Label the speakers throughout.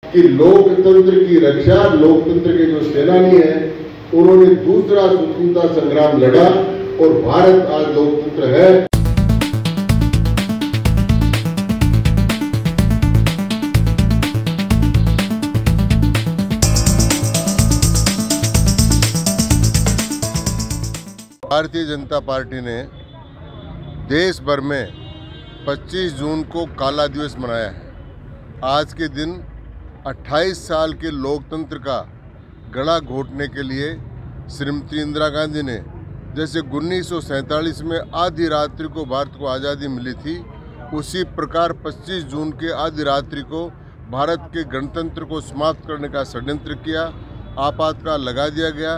Speaker 1: कि लोकतंत्र की रक्षा, लोकतंत्र के जो सेनानी हैं उन्होंने दूसरा स्वतंत्रता संग्राम लड़ा और भारत आज लोकतंत्र है। भारतीय जनता पार्टी ने देश भर में 25 जून को काला दिवस मनाया है। आज के दिन 28 साल के लोकतंत्र का गला घोटने के लिए श्रीमती इंदिरा गांधी ने, जैसे 1947 में आधी रात्रि को भारत को आज़ादी मिली थी, उसी प्रकार 25 जून के आधी रात्रि को भारत के गणतंत्र को समाप्त करने का षड्यंत्र किया। आपातकाल लगा दिया गया,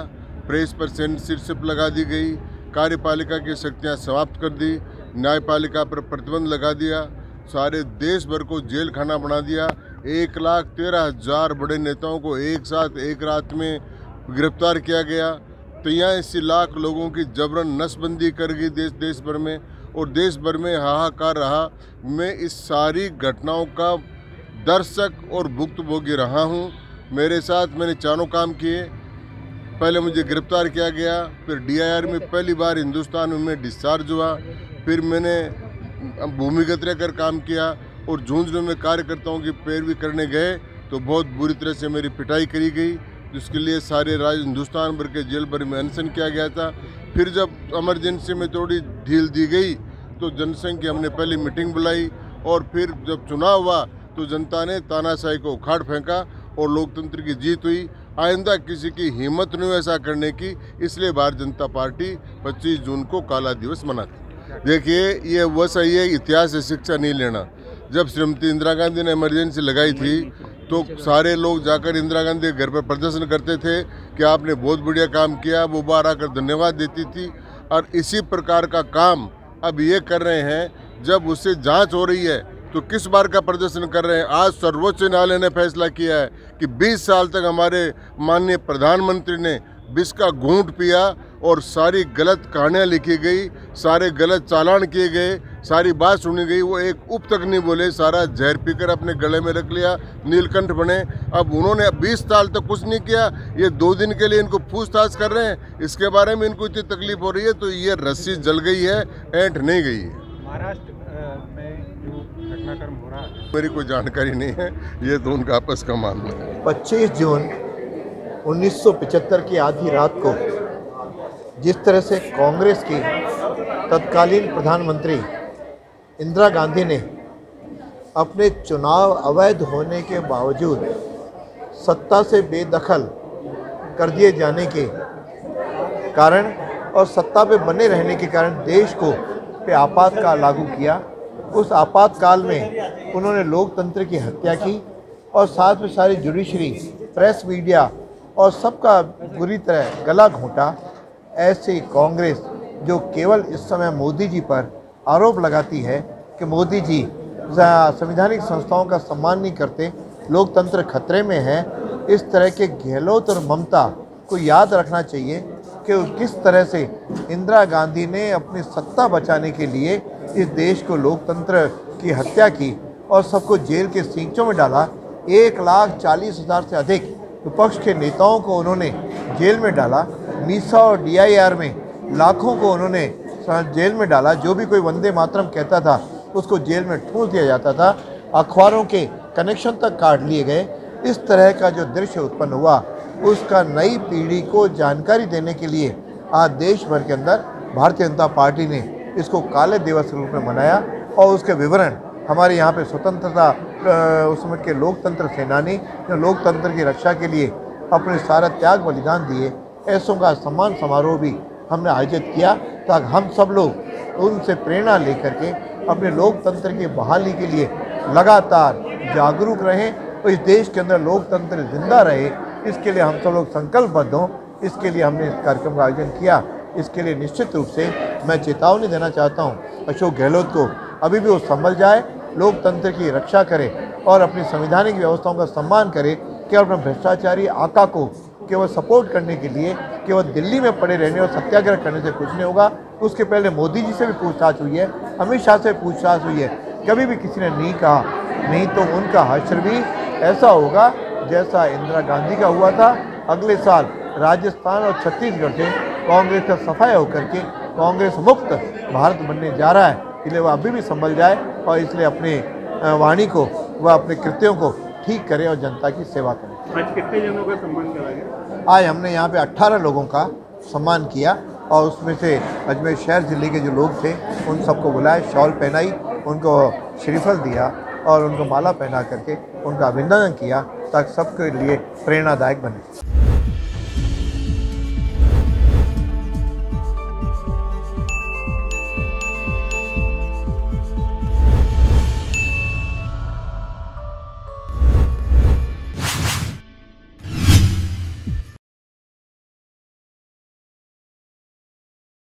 Speaker 1: प्रेस पर सेंसरशिप लगा दी गई, कार्यपालिका की शक्तियां समाप्त कर दी, न्यायपालिका पर प्रतिबंध लगा दिया, सारे देश भर को जेल खाना बना दिया। 1,13,000 बड़े नेताओं को एक साथ एक रात में गिरफ्तार किया गया। 83 लाख लोगों की जबरन नसबंदी कर गई देश भर में, और देश भर में हाहाकार रहा। मैं इस सारी घटनाओं का दर्शक और भुक्तभोगी रहा हूँ। मेरे साथ मैंने चारों काम किए। पहले मुझे गिरफ्तार किया गया, फिर DIR में पहली बार हिंदुस्तान में डिस्चार्ज हुआ, फिर मैंने भूमिगत रहकर काम किया, और झुंझुनू में कार्यकर्ताओं की पैरवी करने गए तो बहुत बुरी तरह से मेरी पिटाई करी गई, जिसके लिए सारे राज्य हिंदुस्तान भर के जेल भर में अनशन किया गया था। फिर जब इमरजेंसी में थोड़ी ढील दी गई तो जनसंघ की हमने पहली मीटिंग बुलाई, और फिर जब चुनाव हुआ तो जनता ने तानाशाही को उखाड़ फेंका और लोकतंत्र की जीत हुई। आइंदा किसी की हिम्मत नहीं ऐसा करने की, इसलिए भारतीय जनता पार्टी 25 जून को काला दिवस मनाती। देखिए, ये वो सही है, इतिहास से शिक्षा नहीं लेना। जब श्रीमती इंदिरा गांधी ने इमरजेंसी लगाई थी तो सारे लोग जाकर इंदिरा गांधी के घर पर प्रदर्शन करते थे कि आपने बहुत बढ़िया काम किया, वो बाहर आकर धन्यवाद देती थी। और इसी प्रकार का काम अब ये कर रहे हैं। जब उससे जांच हो रही है तो किस बार का प्रदर्शन कर रहे हैं। आज सर्वोच्च न्यायालय ने फैसला किया है कि 20 साल तक हमारे माननीय प्रधानमंत्री ने विष का घूंट पिया और सारी गलत कहानियाँ लिखी गई, सारे गलत चालान किए गए, सारी बात सुनी गई। वो एक उप तक नहीं बोले, सारा जहर पीकर अपने गले में रख लिया, नीलकंठ बने। अब उन्होंने 20 साल तक कुछ नहीं किया, ये 2 दिन के लिए इनको पूछताछ कर रहे हैं, इसके बारे में इनको इतनी तकलीफ हो रही है। तो ये रस्सी जल गई है, ऐंठ नहीं गई है।
Speaker 2: महाराष्ट्र में जो घटनाक्रम हो रहा है,
Speaker 1: मेरी कोई जानकारी नहीं है, ये तो उनका आपस का मामला है।
Speaker 3: 25 जून 1975 की आधी रात को जिस तरह से कांग्रेस की तत्कालीन प्रधानमंत्री इंदिरा गांधी ने अपने चुनाव अवैध होने के बावजूद सत्ता से बेदखल कर दिए जाने के कारण और सत्ता पे बने रहने के कारण देश को पे आपातकाल लागू किया। उस आपातकाल में उन्होंने लोकतंत्र की हत्या की और साथ में सारी जुडिशरी, प्रेस, मीडिया और सबका बुरी तरह गला घोंटा। ऐसी कांग्रेस जो केवल इस समय मोदी जी पर आरोप लगाती है कि मोदी जी संवैधानिक संस्थाओं का सम्मान नहीं करते, लोकतंत्र खतरे में है, इस तरह के गहलोत और ममता को याद रखना चाहिए कि किस तरह से इंदिरा गांधी ने अपनी सत्ता बचाने के लिए इस देश को लोकतंत्र की हत्या की और सबको जेल के सींचों में डाला। 1,40,000 से अधिक विपक्ष के नेताओं को उन्होंने जेल में डाला। मीसा और DIR में लाखों को उन्होंने जेल में डाला। जो भी कोई वंदे मातरम कहता था उसको जेल में ठूंस दिया जाता था। अखबारों के कनेक्शन तक काट लिए गए। इस तरह का जो दृश्य उत्पन्न हुआ, उसका नई पीढ़ी को जानकारी देने के लिए आज देश भर के अंदर भारतीय जनता पार्टी ने इसको काले दिवस के रूप में मनाया। और उसके विवरण हमारे यहाँ पे स्वतंत्रता उस समय के लोकतंत्र सेनानी जो लोकतंत्र की रक्षा के लिए अपने सारा त्याग बलिदान दिए, ऐसों का सम्मान समारोह भी हमने आयोजित किया ताकि हम सब लोग उनसे प्रेरणा लेकर के अपने लोकतंत्र की बहाली के लिए लगातार जागरूक रहें और इस देश के अंदर लोकतंत्र जिंदा रहे, इसके लिए हम सब लोग संकल्पबद्ध हों। इसके लिए हमने इस कार्यक्रम का आयोजन किया। इसके लिए निश्चित रूप से मैं चेतावनी देना चाहता हूं अशोक गहलोत को, अभी भी वो संभल जाए, लोकतंत्र की रक्षा करे और अपनी संवैधानिक व्यवस्थाओं का सम्मान करे। केवल अपने भ्रष्टाचारी आका को केवल सपोर्ट करने के लिए केवल दिल्ली में पड़े रहने और सत्याग्रह करने से कुछ नहीं होगा। उसके पहले मोदी जी से भी पूछताछ हुई है, अमित शाह से पूछताछ हुई है, कभी भी किसी ने नहीं कहा, नहीं तो उनका हश्र भी ऐसा होगा जैसा इंदिरा गांधी का हुआ था। अगले साल राजस्थान और छत्तीसगढ़ से कांग्रेस का सफाया होकर के कांग्रेस मुक्त भारत बनने जा रहा है। इसलिए वह अभी भी संभल जाए और इसलिए अपनी वाणी को वह अपने कृत्यों को ठीक करे और जनता की सेवा करे।
Speaker 2: आज कितने जनों का सम्मान करा गया?
Speaker 3: आज हमने यहाँ पे 18 लोगों का सम्मान किया और उसमें से अजमेर शहर जिले के जो लोग थे उन सबको बुलाया, शॉल पहनाई, उनको श्रीफल दिया और उनको माला पहना करके उनका अभिनंदन किया ताकि सबके लिए प्रेरणादायक बने।